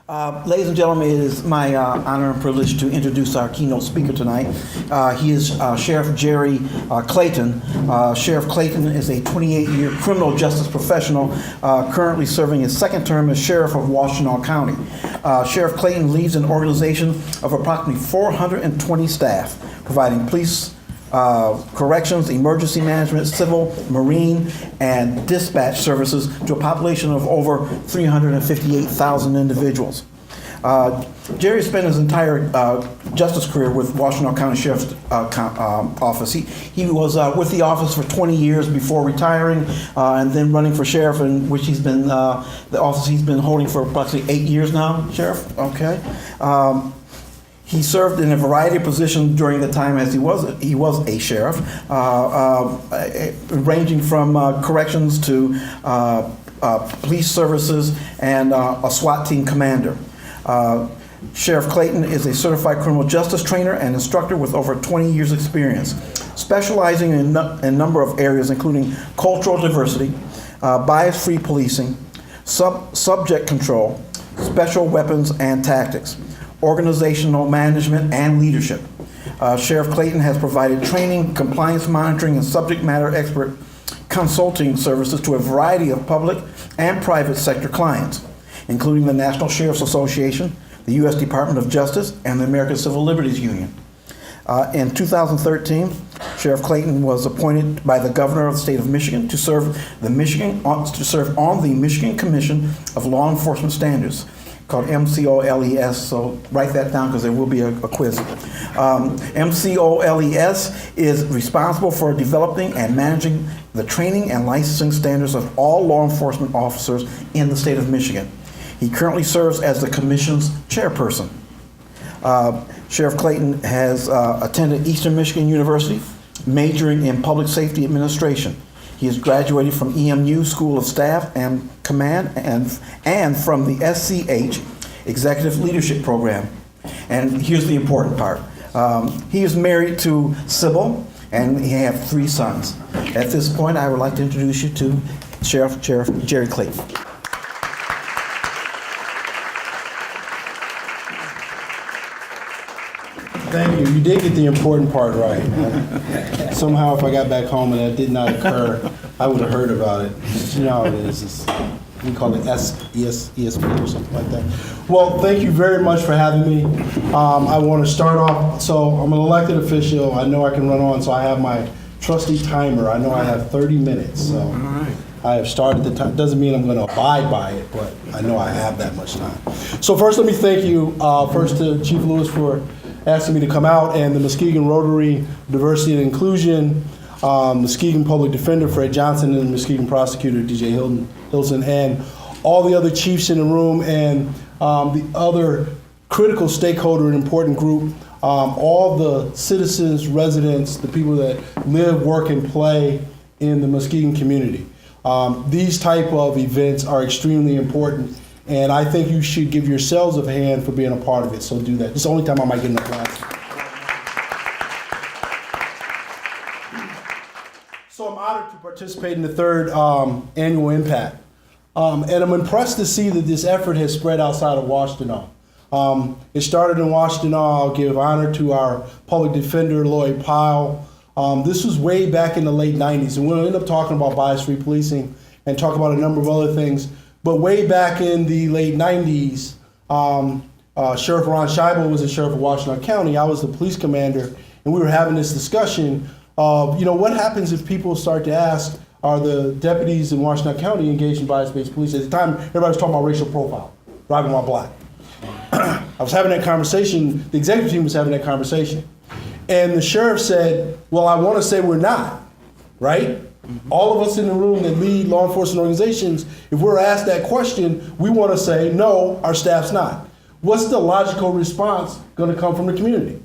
Ladies and gentlemen, it is my honor and privilege to introduce our keynote speaker tonight. He is Sheriff Jerry Clayton. Sheriff Clayton is a 28-year criminal justice professional currently serving his second term as Sheriff of Washtenaw County. Sheriff Clayton leads an organization of approximately 420 staff, providing police, corrections, emergency management, civil, marine, and dispatch services to a population of over 358,000 individuals. Jerry spent his entire justice career with Washtenaw County Sheriff's Office. He was with the office for 20 years before retiring and then running for sheriff, in which he's been the office he's been holding for approximately 8 years now. Sheriff, okay. He served in a variety of positions during the time as he was a sheriff, ranging from corrections to police services and a SWAT team commander. Sheriff Clayton is a certified criminal justice trainer and instructor with over 20 years experience, specializing in a number of areas including cultural diversity, bias-free policing, subject control, special weapons and tactics, organizational management, and leadership. Sheriff Clayton has provided training, compliance monitoring, and subject matter expert consulting services to a variety of public and private sector clients, including the National Sheriff's Association, the U.S. Department of Justice, and the American Civil Liberties Union. In 2013, Sheriff Clayton was appointed by the governor of the state of Michigan to serve on the Michigan Commission of Law Enforcement Standards, called MCOLES, so write that down because there will be a quiz. MCOLES is responsible for developing and managing the training and licensing standards of all law enforcement officers in the state of Michigan. He currently serves as the commission's chairperson. Sheriff Clayton has attended Eastern Michigan University, majoring in public safety administration. He has graduated from EMU School of Staff and Command and from the SCH Executive Leadership Program. And here's the important part. He is married to Sybil, and he has 3 sons. At this point, I would like to introduce you to Sheriff Jerry Clayton. Thank you. You did get the important part right. Somehow, if I got back home and that did not occur, I would have heard about it. You know how it is. We call it ESP or something like that. Well, thank you very much for having me. I want to start off. So I'm an elected official. I know I can run on, so I have my trusty timer. I know I have 30 minutes. So I have started the time. Doesn't mean I'm going to abide by it, but I know I have that much time. So first, let me thank you first to Chief Lewis for asking me to come out, and the Muskegon Rotary Diversity and Inclusion, Muskegon Public Defender Fred Johnson, and the Muskegon Prosecutor DJ Hilton, and all the other chiefs in the room, and the other critical stakeholder and important group, all the citizens, residents, the people that live, work, and play in the Muskegon community. These type of events are extremely important, and I think you should give yourselves a hand for being a part of it, so do that. It's the only time I might get an applause. So I'm honored to participate in the 3rd annual Enpact. And I'm impressed to see that this effort has spread outside of Washtenaw. It started in Washtenaw. I'll give honor to our public defender, Lloyd Pyle. This was way back in the late 90s, and we'll end up talking about bias-free policing and talk about a number of other things. But way back in the late 90s, Sheriff Ron Scheibel was the sheriff of Washtenaw County. I was the police commander, and we were having this discussion of, what happens if people start to ask, are the deputies in Washtenaw County engaged in bias-based policing? At the time, everybody was talking about racial profile, driving while black. I was having that conversation, the executive team was having that conversation, and the sheriff said, well, I want to say we're not, right? All of us in the room that lead law enforcement organizations, if we're asked that question, we want to say, no, our staff's not. What's the logical response going to come from the community?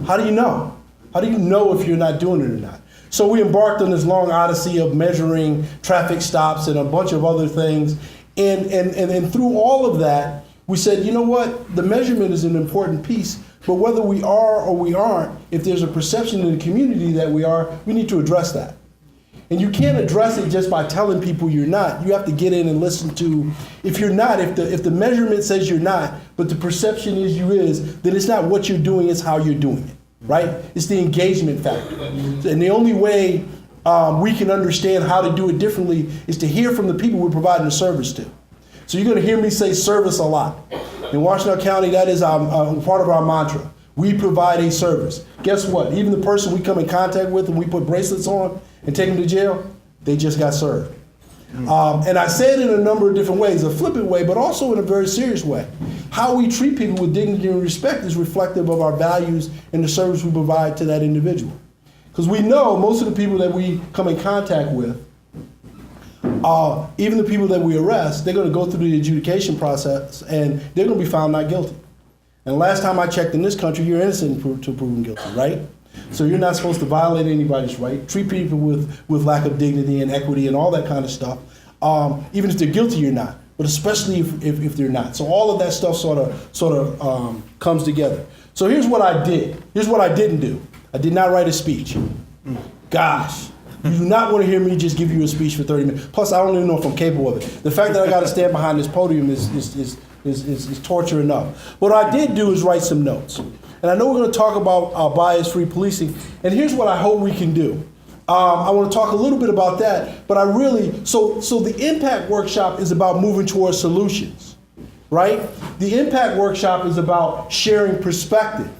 How do you know? How do you know if you're not doing it or not? So we embarked on this long odyssey of measuring traffic stops and a bunch of other things. And through all of that, we said, you know what? The measurement is an important piece, but whether we are or we aren't, if there's a perception in the community that we are, we need to address that. And you can't address it just by telling people you're not. You have to get in and listen to, if you're not, if the measurement says you're not, but the perception is you is, then it's not what you're doing, it's how you're doing it, right? It's the engagement factor. And the only way we can understand how to do it differently is to hear from the people we're providing the service to. So you're going to hear me say service a lot. In Washtenaw County, that is part of our mantra. We provide a service. Guess what? Even the person we come in contact with and we put bracelets on and take them to jail, they just got served. And I say it in a number of different ways, a flippant way, but also in a very serious way. How we treat people with dignity and respect is reflective of our values and the service we provide to that individual. Because we know most of the people that we come in contact with, even the people that we arrest, they're going to go through the adjudication process and they're going to be found not guilty. And last time I checked in this country, you're innocent until proven guilty, right? So you're not supposed to violate anybody's right, treat people with lack of dignity and equity and all that kind of stuff. Even if they're guilty, you're not, but especially if they're not. So all of that stuff sort of comes together. So here's what I did. Here's what I didn't do. I did not write a speech. Gosh, you do not want to hear me just give you a speech for 30 minutes. Plus, I don't even know if I'm capable of it. The fact that I got to stand behind this podium is torture enough. What I did do is write some notes. And I know we're going to talk about bias-free policing. And here's what I hope we can do. I want to talk a little bit about that, but I really, so the Enpact workshop is about moving towards solutions, right? The Enpact workshop is about sharing perspective.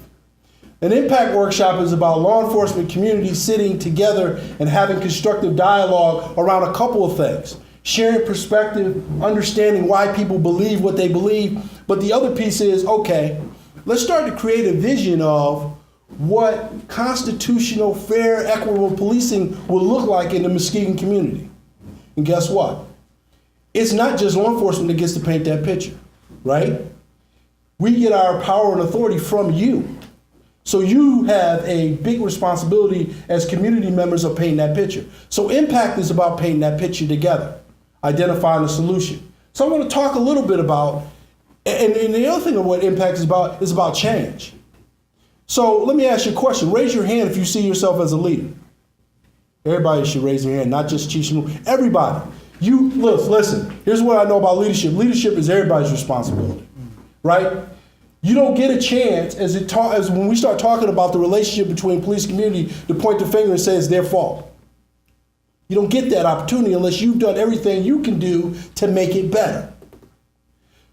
An Enpact workshop is about law enforcement communities sitting together and having constructive dialogue around a couple of things. Sharing perspective, understanding why people believe what they believe, but the other piece is, okay, let's start to create a vision of what constitutional, fair, equitable policing will look like in the Muskegon community. And guess what? It's not just law enforcement that gets to paint that picture, right? We get our power and authority from you. So you have a big responsibility as community members of painting that picture. So Enpact is about painting that picture together, identifying a solution. So I want to talk a little bit about, and the other thing of what Enpact is about change. So let me ask you a question. Raise your hand if you see yourself as a leader. Everybody should raise their hand, not just Chief Shmoo. Everybody. You listen. Here's what I know about leadership. Leadership is everybody's responsibility, right? You don't get a chance as when we start talking about the relationship between police and community to point the finger and say it's their fault. You don't get that opportunity unless you've done everything you can do to make it better.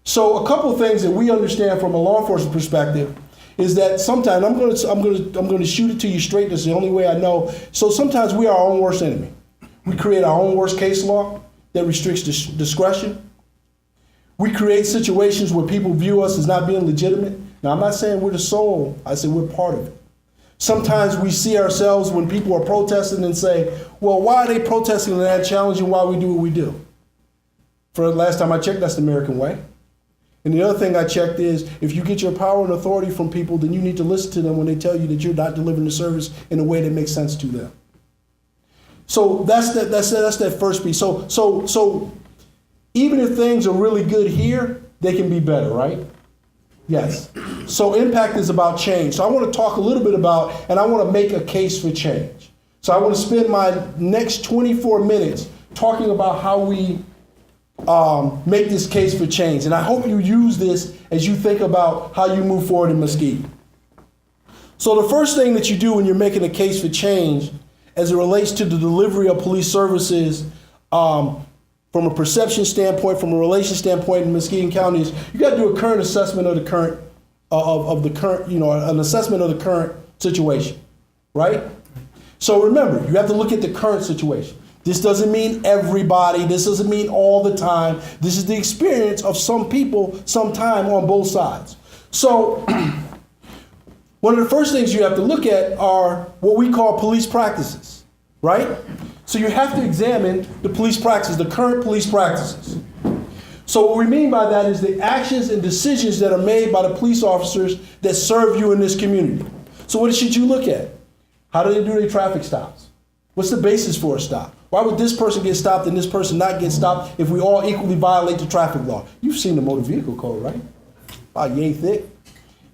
So a couple of things that we understand from a law enforcement perspective is that sometimes I'm going to shoot it to you straight. That's the only way I know. So sometimes we are our own worst enemy. We create our own worst case law that restricts discretion. We create situations where people view us as not being legitimate. Now, I'm not saying we're the soul. I say we're part of it. Sometimes we see ourselves when people are protesting and say, well, why are they protesting and that challenging why we do what we do? For the last time I checked, that's the American way. And the other thing I checked is if you get your power and authority from people, then you need to listen to them when they tell you that you're not delivering the service in a way that makes sense to them. So that's that first piece. So even if things are really good here, they can be better, right? Yes. So Enpact is about change. So I want to talk a little bit about, and I want to make a case for change. So I want to spend my next 24 minutes talking about how we make this case for change. And I hope you use this as you think about how you move forward in Muskegon. So the first thing that you do when you're making a case for change as it relates to the delivery of police services from a perception standpoint, from a relation standpoint in Muskegon County is you got to do a current assessment of the current, an assessment of the current situation, right? So remember, you have to look at the current situation. This doesn't mean everybody. This doesn't mean all the time. This is the experience of some people, sometime on both sides. So one of the first things you have to look at are what we call police practices, right? So you have to examine the police practices, the current police practices. So what we mean by that is the actions and decisions that are made by the police officers that serve you in this community. So what should you look at? How do they do their traffic stops? What's the basis for a stop? Why would this person get stopped and this person not get stopped if we all equally violate the traffic law? You've seen the motor vehicle code, right? About yay thick.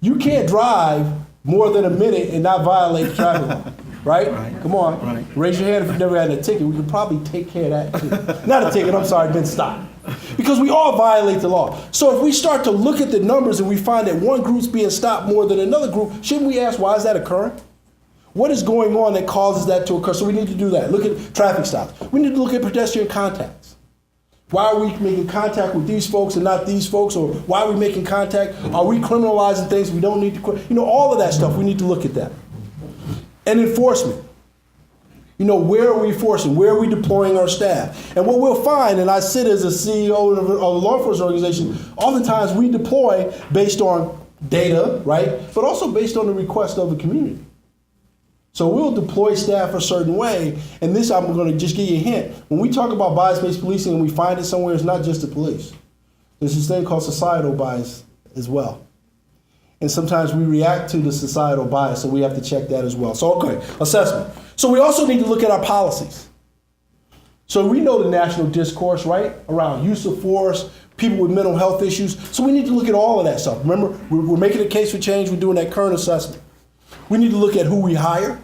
You can't drive more than a minute and not violate the traffic law. right? Right. Come on. Right. Raise your hand if you've never had a ticket. We can probably take care of that too. Not a ticket, I'm sorry, been stopped. Because we all violate the law. So if we start to look at the numbers and we find that one group's being stopped more than another group, shouldn't we ask why is that occurring? What is going on that causes that to occur? So we need to do that. Look at traffic stops. We need to look at pedestrian contacts. Why are we making contact with these folks and not these folks? Or why are we making contact? Are we criminalizing things we don't need to? All of that stuff, we need to look at that. And enforcement. Where are we enforcing? Where are we deploying our staff? And what we'll find, and I sit as a CEO of a law enforcement organization, oftentimes we deploy based on data, right? But also based on the request of the community. So we'll deploy staff a certain way, and this I'm going to just give you a hint. When we talk about bias-based policing and we find it somewhere, it's not just the police. There's this thing called societal bias as well. And sometimes we react to the societal bias, so we have to check that as well. So, okay, assessment. So we also need to look at our policies. So we know the national discourse, right, around use of force, people with mental health issues. So we need to look at all of that stuff. Remember, we're making a case for change. We're doing that current assessment. We need to look at who we hire,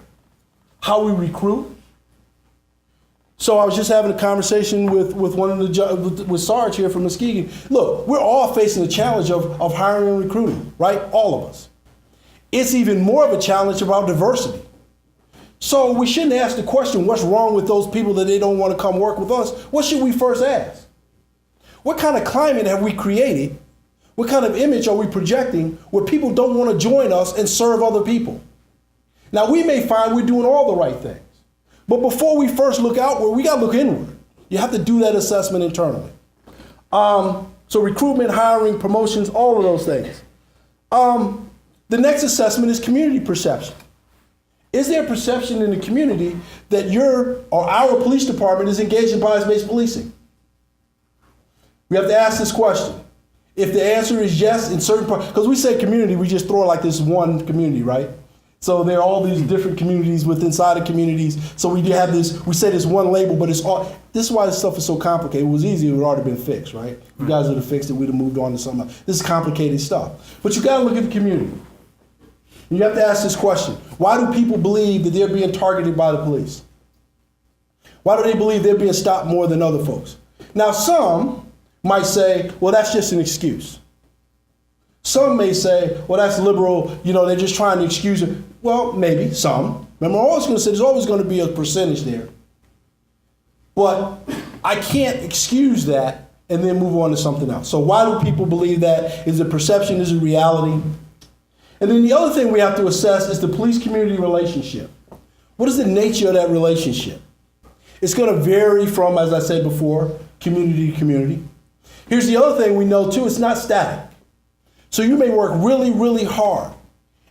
how we recruit. So I was just having a conversation with one of the with Sarge here from Muskegon. Look, we're all facing the challenge of hiring and recruiting, right? All of us. It's even more of a challenge about diversity. So we shouldn't ask the question, what's wrong with those people that they don't want to come work with us? What should we first ask? What kind of climate have we created? What kind of image are we projecting where people don't want to join us and serve other people? Now, we may find we're doing all the right things, but before we first look outward, we got to look inward. You have to do that assessment internally. So recruitment, hiring, promotions, all of those things. The next assessment is community perception. Is there a perception in the community that your or our police department is engaged in bias-based policing? We have to ask this question. If the answer is yes, in certain parts, because we say community, we just throw it like this one community, right? So there are all these different communities inside of communities. So we do have this, we say this one label, but it's all, this is why this stuff is so complicated. It was easy, it would already been fixed, right? You guys would have fixed it, we'd have moved on to something else. This is complicated stuff. But you gotta look at the community. You have to ask this question. Why do people believe that they're being targeted by the police? Why do they believe they're being stopped more than other folks? Now some might say, well, that's just an excuse. Some may say, well, that's liberal, they're just trying to excuse it. Well, maybe, some. Remember, I'm always going to say there's always going to be a percentage there. But I can't excuse that and then move on to something else. So why do people believe that? Is it perception? Is it reality? And then the other thing we have to assess is the police-community relationship. What is the nature of that relationship? It's going to vary from, as I said before, community to community. Here's the other thing we know, too. It's not static. So you may work really, really hard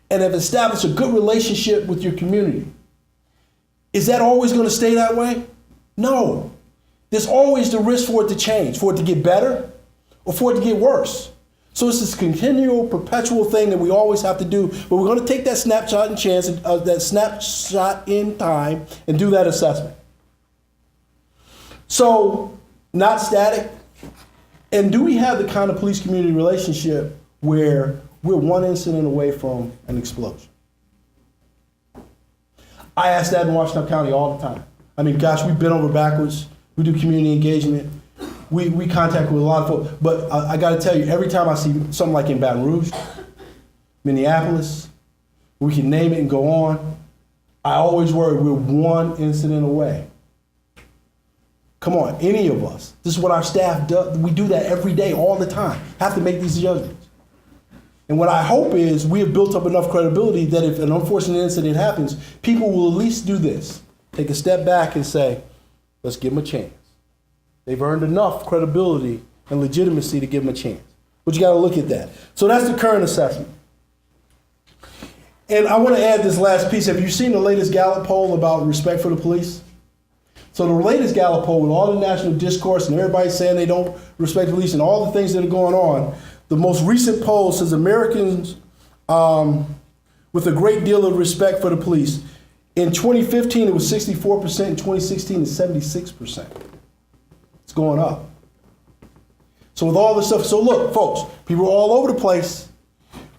and have established a good relationship with your community. Is that always going to stay that way? No. There's always the risk for it to change, for it to get better or for it to get worse. So it's this continual, perpetual thing that we always have to do, but we're going to take that snapshot and chance, that snapshot in time and do that assessment. So, not static. And do we have the kind of police-community relationship where we're one incident away from an explosion? I ask that in Washtenaw County all the time. I mean, gosh, we bend over backwards. We do community engagement. We contact with a lot of folks. But I got to tell you, every time I see something like in Baton Rouge, Minneapolis, we can name it and go on, I always worry we're one incident away. Come on, any of us. This is what our staff does. We do that every day, all the time. Have to make these judgments. And what I hope is we have built up enough credibility that if an unfortunate incident happens, people will at least do this. Take a step back and say, let's give them a chance. They've earned enough credibility and legitimacy to give them a chance. But you got to look at that. So that's the current assessment. And I want to add this last piece. Have you seen the latest Gallup poll about respect for the police? So the latest Gallup poll, with all the national discourse and everybody saying they don't respect the police and all the things that are going on, the most recent poll says Americans with a great deal of respect for the police. In 2015, it was 64%. In 2016, it's 76%. It's going up. So with all this stuff, so look, folks, people are all over the place.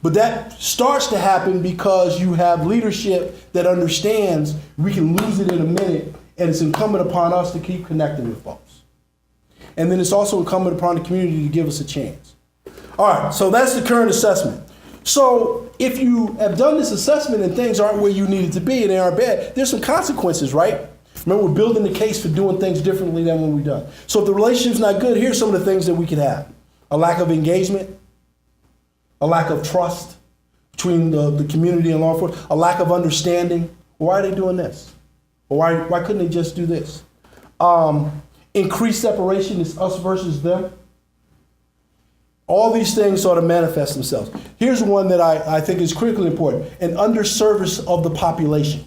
But that starts to happen because you have leadership that understands we can lose it in a minute, and it's incumbent upon us to keep connecting with folks. And then it's also incumbent upon the community to give us a chance. All right, so that's the current assessment. So if you have done this assessment and things aren't where you needed to be and they aren't bad, there's some consequences, right? Remember, we're building the case for doing things differently than when we're done. So if the relationship's not good, here's some of the things that we could have. A lack of engagement, a lack of trust between the community and law enforcement, a lack of understanding. Why are they doing this? Or why couldn't they just do this? Increased separation is us versus them. All these things sort of manifest themselves. Here's one that I think is critically important: an underservice of the population.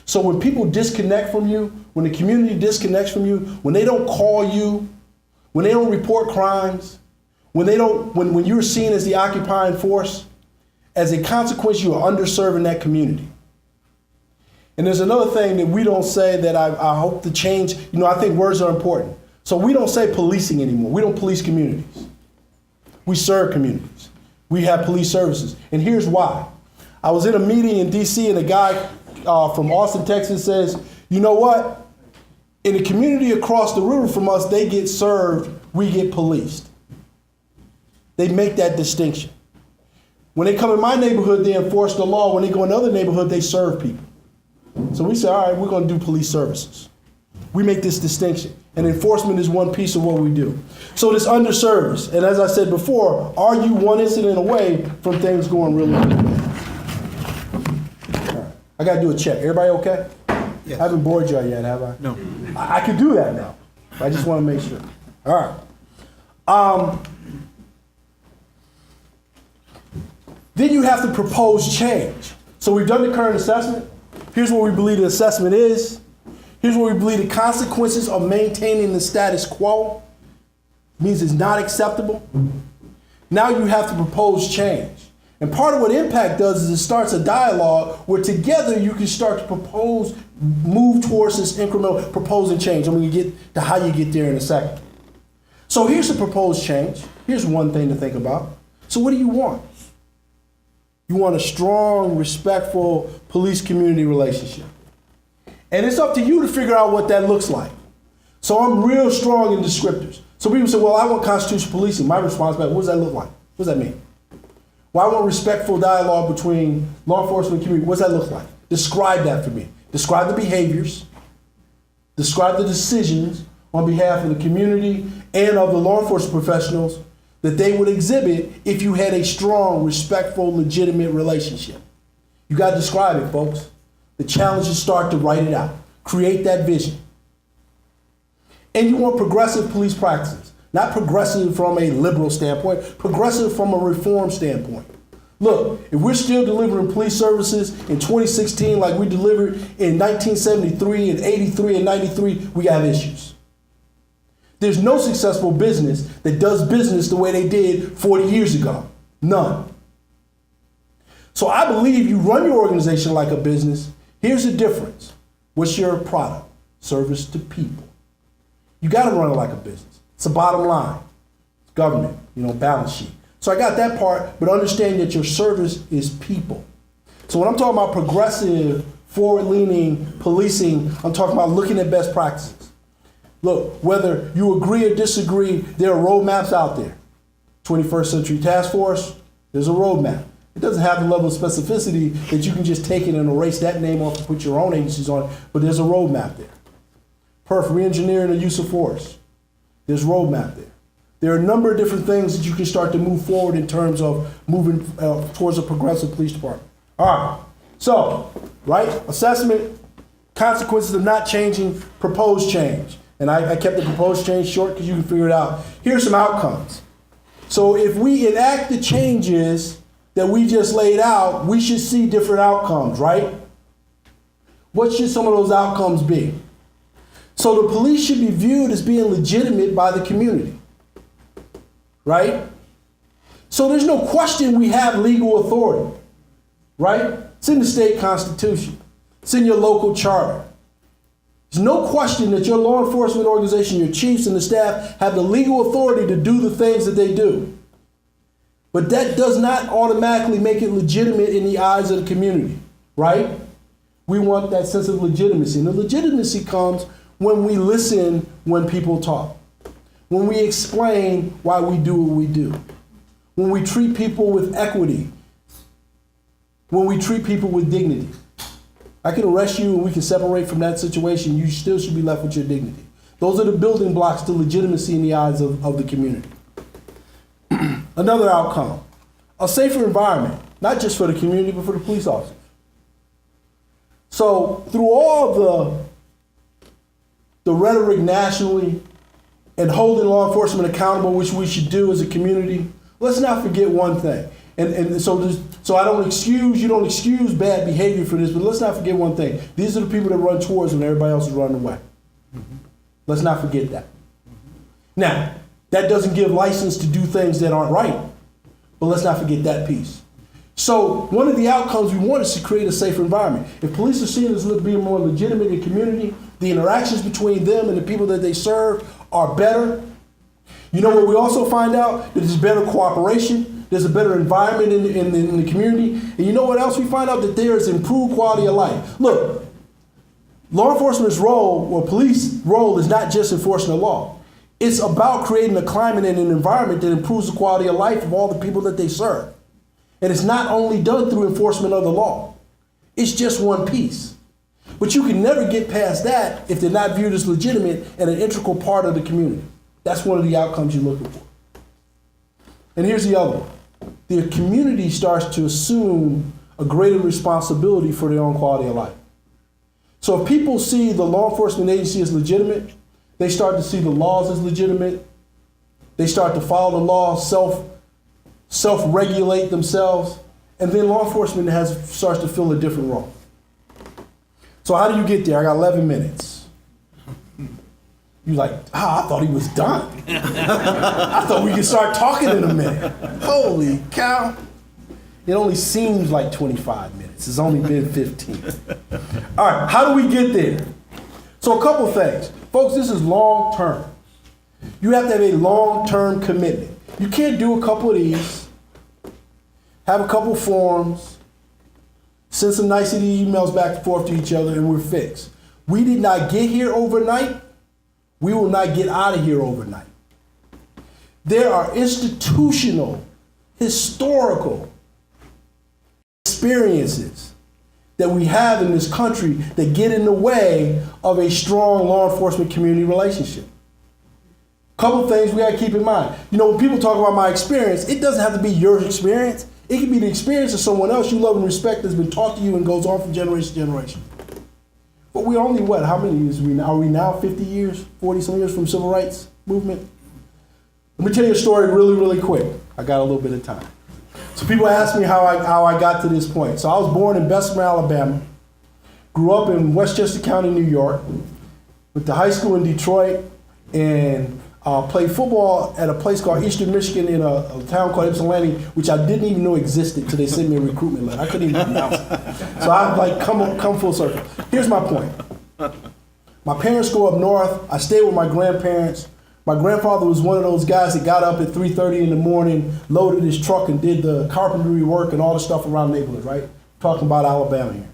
So when people disconnect from you, when the community disconnects from you, when they don't call you, when they don't report crimes, when you're seen as the occupying force, as a consequence, you are underserving that community. And there's another thing that we don't say that I hope to change. I think words are important. So we don't say policing anymore. We don't police communities. We serve communities. We have police services. And here's why. I was in a meeting in D.C. and a guy from Austin, Texas says, you know what? In the community across the river from us, they get served, we get policed. They make that distinction. When they come in my neighborhood, they enforce the law. When they go in another neighborhood, they serve people. So we say, all right, we're going to do police services. We make this distinction. And enforcement is one piece of what we do. So this underservice, and as I said before, are you one incident away from things going really bad? All right. I got to do a check. Everybody okay? Yes. I haven't bored y'all yet, have I? No. I can do that now. I just want to make sure. All right. Then you have to propose change. So we've done the current assessment. Here's what we believe the assessment is. Here's what we believe the consequences of maintaining the status quo means it's not acceptable. Now you have to propose change. And part of what Enpact does is it starts a dialogue where together you can start to propose, move towards this incremental proposing change. I'm going to get to how you get there in a second. So here's the proposed change. Here's one thing to think about. So what do you want? You want a strong, respectful police-community relationship. And it's up to you to figure out what that looks like. So I'm real strong in descriptors. So people say, well, I want constitutional policing. My response back, what does that look like? What does that mean? Well, I want respectful dialogue between law enforcement and community. What does that look like? Describe that for me. Describe the behaviors. Describe the decisions on behalf of the community and of the law enforcement professionals that they would exhibit if you had a strong, respectful, legitimate relationship. You got to describe it, folks. The challenge is start to write it out. Create that vision. And you want progressive police practices. Not progressive from a liberal standpoint, progressive from a reform standpoint. Look, if we're still delivering police services in 2016 like we delivered in 1973 and 83 and 93, we have issues. There's no successful business that does business the way they did 40 years ago. None. So I believe you run your organization like a business. Here's the difference. What's your product? Service to people. You got to run it like a business. It's the bottom line. It's government, balance sheet. So I got that part, but understand that your service is people. So when I'm talking about progressive, forward-leaning policing, I'm talking about looking at best practices. Look, whether you agree or disagree, there are roadmaps out there. 21st Century Task Force, there's a roadmap. It doesn't have the level of specificity that you can just take it and erase that name off and put your own agencies on it, but there's a roadmap there. Perf, re-engineering the use of force. There's a roadmap there. There are a number of different things that you can start to move forward in terms of moving towards a progressive police department. All right, so, assessment, consequences of not changing, proposed change. And I kept the proposed change short because you can figure it out. Here's some outcomes. So if we enact the changes that we just laid out, we should see different outcomes, right? What should some of those outcomes be? So the police should be viewed as being legitimate by the community, right? So there's no question we have legal authority, right? It's in the state constitution. It's in your local charter. There's no question that your law enforcement organization, your chiefs and the staff have the legal authority to do the things that they do. But that does not automatically make it legitimate in the eyes of the community, right? We want that sense of legitimacy. And the legitimacy comes when we listen when people talk, when we explain why we do what we do, when we treat people with equity, when we treat people with dignity. I can arrest you and we can separate from that situation. You still should be left with your dignity. Those are the building blocks to legitimacy in the eyes of the community. Another outcome, a safer environment, not just for the community, but for the police officers. So through all the rhetoric nationally and holding law enforcement accountable, which we should do as a community, let's not forget one thing. And so I don't excuse, you don't excuse bad behavior for this, but let's not forget one thing. These are the people that run towards when everybody else is running away. Let's not forget that. Now, that doesn't give license to do things that aren't right, but let's not forget that piece. So one of the outcomes we want is to create a safer environment. If police are seen as being more legitimate in the community, the interactions between them and the people that they serve are better. You know what we also find out? That there's better cooperation, there's a better environment in the community. And you know what else we find out? That there is improved quality of life. Look, law enforcement's role, or police role, is not just enforcing the law. It's about creating a climate and an environment that improves the quality of life of all the people that they serve. And it's not only done through enforcement of the law. It's just one piece. But you can never get past that if they're not viewed as legitimate and an integral part of the community. That's one of the outcomes you're looking for. And here's the other one. The community starts to assume a greater responsibility for their own quality of life. So if people see the law enforcement agency as legitimate, they start to see the laws as legitimate. They start to follow the law, self-regulate themselves, and then law enforcement starts to fill a different role. So how do you get there? I got 11 minutes. You're like, I thought he was done. I thought we could start talking in a minute. Holy cow. It only seems like 25 minutes. It's only been 15. All right, how do we get there? So a couple things. Folks, this is long term. You have to have a long-term commitment. You can't do a couple of these, have a couple forums, send some nicety emails back and forth to each other, and we're fixed. We did not get here overnight. We will not get out of here overnight. There are institutional, historical experiences that we have in this country that get in the way of a strong law enforcement community relationship. Couple things we gotta keep in mind. You know, when people talk about my experience, it doesn't have to be your experience. It can be the experience of someone else you love and respect that's been taught to you and goes on from generation to generation. But we're only what, how many years are we now? 50 years, 40 some years from civil rights movement? Let me tell you a story really, really quick. I got a little bit of time. So people ask me how I got to this point. So I was born in Bessemer, Alabama, grew up in Westchester County, New York, went to high school in Detroit, and played football at a place called Eastern Michigan in a town called Ypsilanti, which I didn't even know existed until they sent me a recruitment letter. I couldn't even pronounce it. So I've like come full circle. Here's my point. My parents go up north. I stayed with my grandparents. My grandfather was one of those guys that got up at 3:30 in the morning, loaded his truck, and did the carpentry work and all the stuff around the neighborhood, right? Talking about Alabama here.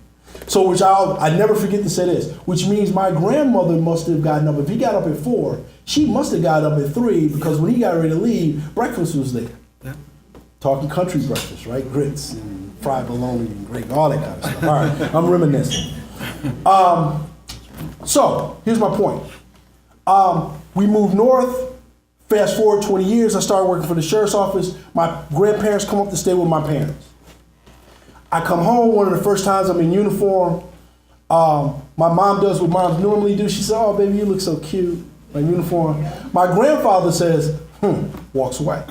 So which I never forget to say this, which means my grandmother must have gotten up. If he got up at 4, she must have got up at 3, because when he got ready to leave, breakfast was there. Yeah. Talking country breakfast, right? Grits and fried bologna and gravy, all that kind of stuff. All right, I'm reminiscing. So here's my point. We moved north. Fast forward 20 years, I started working for the sheriff's office. My grandparents come up to stay with my parents. I come home, one of the first times I'm in uniform. My mom does what moms normally do. She says, "Oh, baby, you look so cute in uniform." My grandfather says, walks away.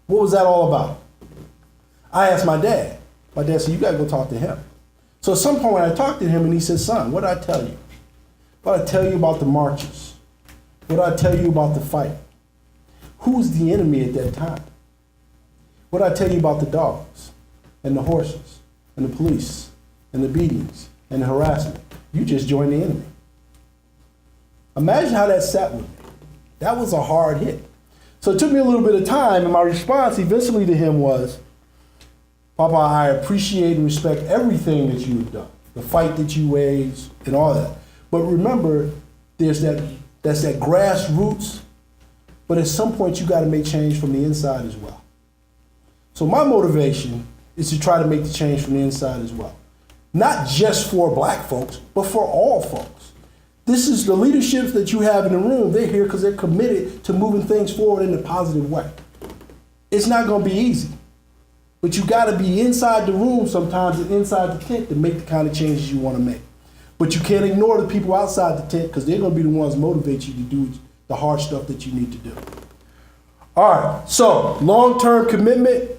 What was that all about? I asked my dad. My dad said, "You got to go talk to him." So at some point I talked to him and he said, "Son, what did I tell you? What did I tell you about the marches? What did I tell you about the fight? Who was the enemy at that time? What did I tell you about the dogs and the horses and the police and the beatings and the harassment? You just joined the enemy." Imagine how that sat with me. That was a hard hit. So it took me a little bit of time, and my response eventually to him was, Papa, I appreciate and respect everything that you have done, the fight that you waged and all that. But remember, that's that grassroots, but at some point you got to make change from the inside as well. So my motivation is to try to make the change from the inside as well. Not just for black folks, but for all folks. This is the leaderships that you have in the room. They're here because they're committed to moving things forward in a positive way. It's not going to be easy, but you got to be inside the room sometimes and inside the tent to make the kind of changes you want to make. But you can't ignore the people outside the tent because they're going to be the ones motivate you to do the hard stuff that you need to do. All right, so long-term commitment.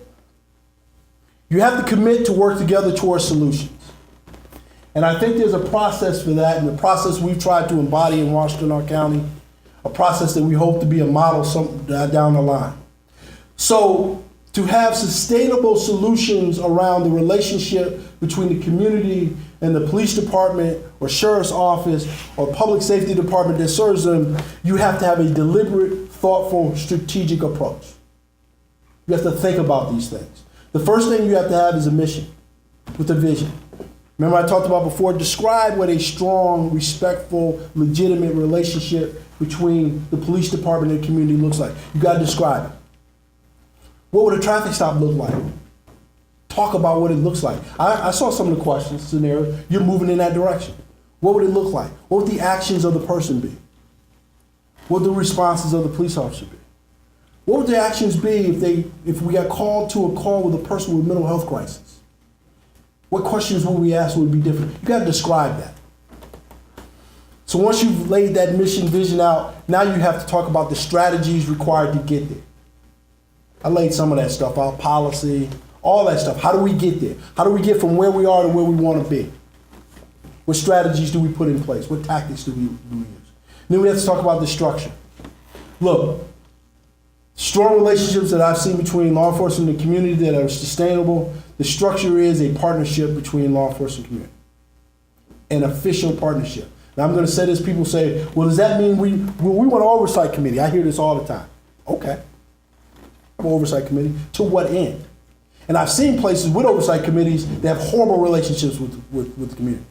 You have to commit to work together towards solutions. And I think there's a process for that, and the process we've tried to embody in Washtenaw County, a process that we hope to be a model down the line. So to have sustainable solutions around the relationship between the community and the police department or sheriff's office or public safety department that serves them, you have to have a deliberate, thoughtful, strategic approach. You have to think about these things. The first thing you have to have is a mission with a vision. Remember I talked about before, describe what a strong, respectful, legitimate relationship between the police department and the community looks like. You got to describe it. What would a traffic stop look like? Talk about what it looks like. I saw some of the questions, scenario. You're moving in that direction. What would it look like? What would the actions of the person be? What would the responses of the police officer be? What would the actions be if we got called to a call with a person with mental health crisis? What questions would we ask would be different? You got to describe that. So once you've laid that mission vision out, now you have to talk about the strategies required to get there. I laid some of that stuff out, policy, all that stuff. How do we get there? How do we get from where we are to where we want to be? What strategies do we put in place? What tactics do we use? Then we have to talk about the structure. Look, strong relationships that I've seen between law enforcement and the community that are sustainable, the structure is a partnership between law enforcement and community. An official partnership. Now I'm going to say this, people say, well, does that mean we want an oversight committee? I hear this all the time. Okay. I have an oversight committee. To what end? And I've seen places with oversight committees that have horrible relationships with the community.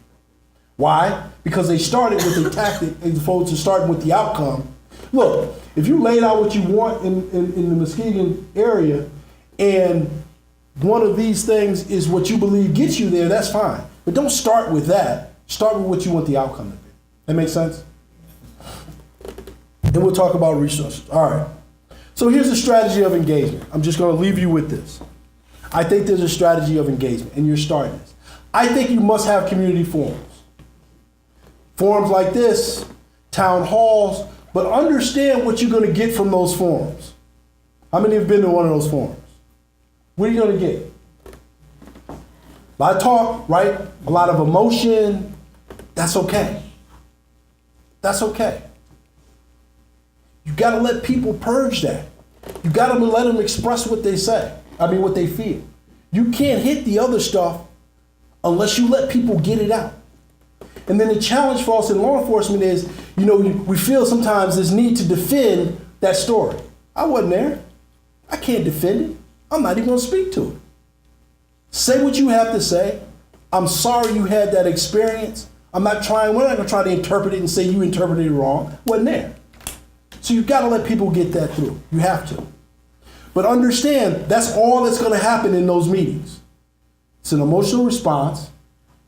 Why? Because they started with a tactic as opposed to starting with the outcome. Look, if you laid out what you want in the Muskegon area and one of these things is what you believe gets you there, that's fine. But don't start with that. Start with what you want the outcome to be. That makes sense? Then we'll talk about resources. All right. So here's a strategy of engagement. I'm just going to leave you with this. I think there's a strategy of engagement, and you're starting this. I think you must have community forums. Forums like this, town halls, but understand what you're going to get from those forums. How many have been to one of those forums? What are you going to get? A lot of talk, right? A lot of emotion. That's okay. That's okay. You got to let people purge that. You got to let them express what they say. What they feel. You can't hit the other stuff unless you let people get it out. And then the challenge for us in law enforcement is, we feel sometimes this need to defend that story. I wasn't there. I can't defend it. I'm not even going to speak to it. Say what you have to say. I'm sorry you had that experience. we're not going to try to interpret it and say you interpreted it wrong. Wasn't there. So you've got to let people get that through. You have to. But understand, that's all that's going to happen in those meetings. It's an emotional response.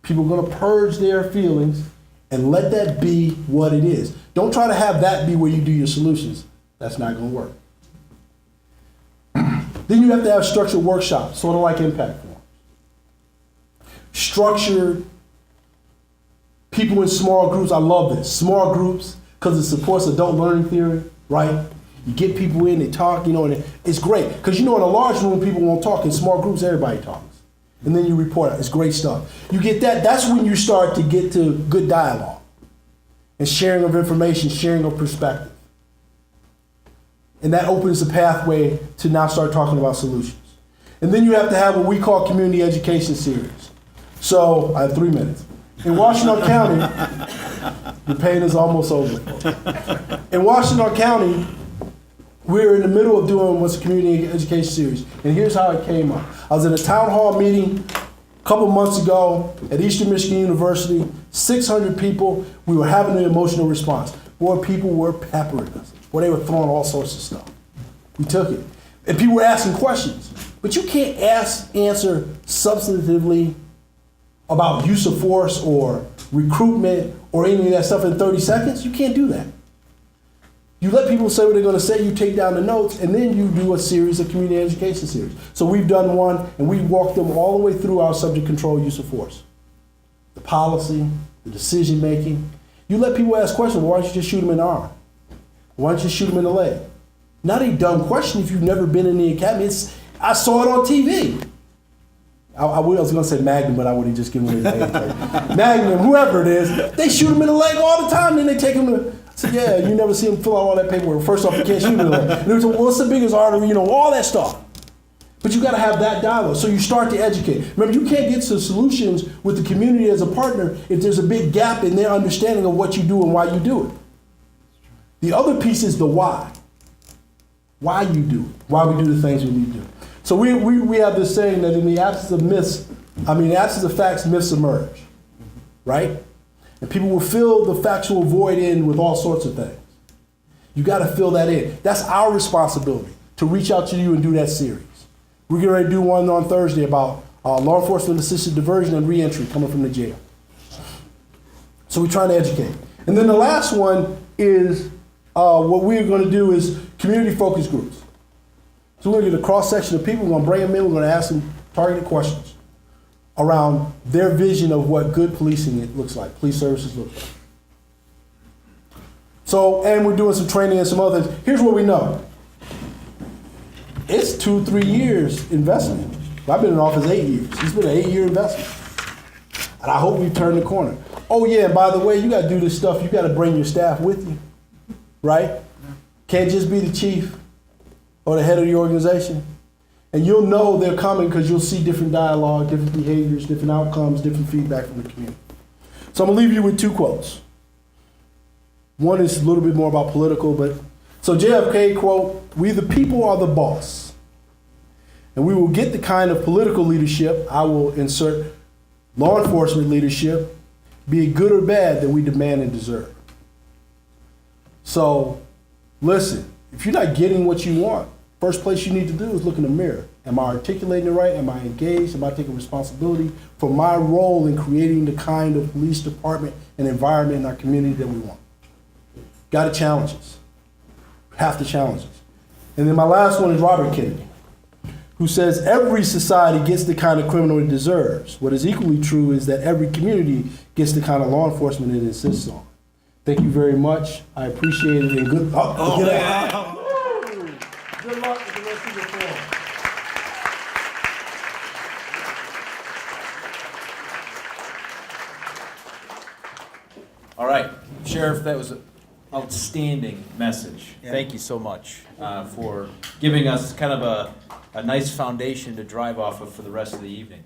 People are going to purge their feelings and let that be what it is. Don't try to have that be where you do your solutions. That's not going to work. Then you have to have structured workshops, sort of like Enpact forums. Structured, people in small groups. I love this. Small groups, because it supports adult learning theory, right? You get people in, they talk, and it's great. Because in a large room, people won't talk. In small groups, everybody talks. And then you report it. It's great stuff. You get that. That's when you start to get to good dialogue and sharing of information, sharing of perspective. And that opens the pathway to now start talking about solutions. And then you have to have what we call community education series. So I have 3 minutes. In Washtenaw County, the pain is almost over. In Washtenaw County, we're in the middle of doing what's a community education series, and here's how it came up. I was in a town hall meeting a couple months ago at Eastern Michigan University, 600 people. We were having an emotional response. Boy, people were peppering us. Boy, they were throwing all sorts of stuff. We took it. And people were asking questions. But you can't answer substantively about use of force or recruitment or any of that stuff in 30 seconds. You can't do that. You let people say what they're going to say, you take down the notes, and then you do a series of community education series. So we've done one, and we walked them all the way through our subject control use of force. The policy, the decision making. You let people ask questions, well, why don't you just shoot them in the arm? Why don't you shoot them in the leg? Not a dumb question if you've never been in the academy. I saw it on TV. I was going to say Magnum, but I would have just given away the name. Magnum, whoever it is, they shoot them in the leg all the time, then they take them to... So yeah, you never see them fill out all that paperwork. First off, you can't shoot in the leg. And there's what's the biggest artery, all that stuff. But you got to have that dialogue. So you start to educate. Remember, you can't get to solutions with the community as a partner if there's a big gap in their understanding of what you do and why you do it. The other piece is the why. Why you do it. Why we do the things we need to do. So we have this saying that in the absence of facts, myths emerge. Right? And people will fill the factual void in with all sorts of things. You got to fill that in. That's our responsibility, to reach out to you and do that series. We're getting ready to do one on Thursday about law enforcement assisted diversion and reentry coming from the jail. So we're trying to educate. And then the last one is what we're going to do is community focus groups. So we're going to get a cross section of people. We're going to bring them in. We're going to ask them targeted questions around their vision of what good policing it looks like, police services look like. So, and we're doing some training and some other things. Here's what we know. It's 2-3 years investment. I've been in office 8 years. It's been an 8-year investment. And I hope we've turned the corner. Oh yeah, and by the way, you got to do this stuff. You got to bring your staff with you, right? Can't just be the chief or the head of the organization. And you'll know they're coming because you'll see different dialogue, different behaviors, different outcomes, different feedback from the community. So I'm going to leave you with 2 quotes. One is a little bit more about political, but so JFK quote, "We the people are the boss. And we will get the kind of political leadership," I will insert law enforcement leadership, "be it good or bad, that we demand and deserve." So listen, if you're not getting what you want, first place you need to do is look in the mirror. Am I articulating it right? Am I engaged? Am I taking responsibility for my role in creating the kind of police department and environment in our community that we want? Got to challenge us. Have to challenge us. And then my last one is Robert Kennedy, who says every society gets the kind of criminal it deserves. What is equally true is that every community gets the kind of law enforcement it insists on. Thank you very much. I appreciate it. And good luck with the rest of your forum. All right, Sheriff, that was an outstanding message. Yeah. Thank you so much for giving us kind of a nice foundation to drive off of for the rest of the evening.